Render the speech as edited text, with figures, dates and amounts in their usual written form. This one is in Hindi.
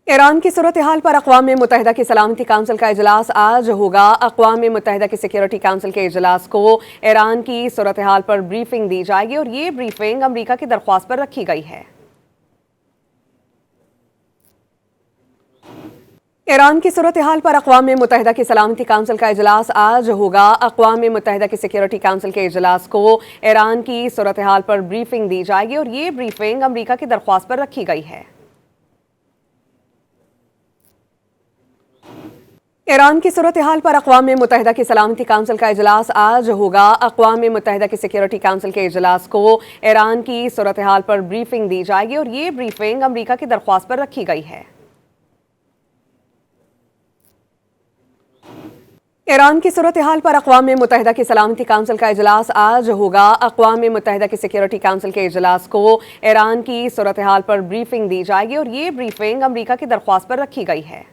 ईरान की सूरत हाल पर अक़वाम मुत्तहिदा की सलामती काउंसिल का इजलास आज होगा। अक़वाम मुत्तहिदा की सिक्योरिटी काउंसिल के इजलास को ईरान की सूरत हाल पर ब्रीफिंग दी जाएगी और ये ब्रीफिंग अमरीका की दरख्वास्त पर रखी गई है। ईरान की सूरत हाल पर अक़वाम मुत्तहिदा की सलामती काउंसिल का इजलास आज होगा। अक़वाम मुत्तहिदा की सिक्योरिटी काउंसिल के इजलास को ईरान की सूरत हाल पर ब्रीफिंग दी जाएगी और ये ब्रीफिंग अमरीका की दरख्वास्त पर रखी गई है। ईरान की सूरत हाल पर अक़वाम मुत्तहिदा की सलामती काउंसिल का इजलास आज होगा। अक़वाम मुत्तहिदा की सिक्योरिटी काउंसिल के इजलास को ईरान की सूरत हाल पर ब्रीफिंग दी जाएगी और ये ब्रीफिंग अमरीका की दरख्वास्त पर रखी गई है। ईरान की सूरत हाल पर अक़वाम मुत्तहिदा की सलामती काउंसिल का इजलास आज होगा। अक़वाम मुत्तहिदा की सिक्योरिटी काउंसिल के इजलास को ईरान की सूरत हाल पर ब्रीफिंग दी जाएगी और ये ब्रीफिंग अमरीका की दरख्वास्त पर रखी गई है।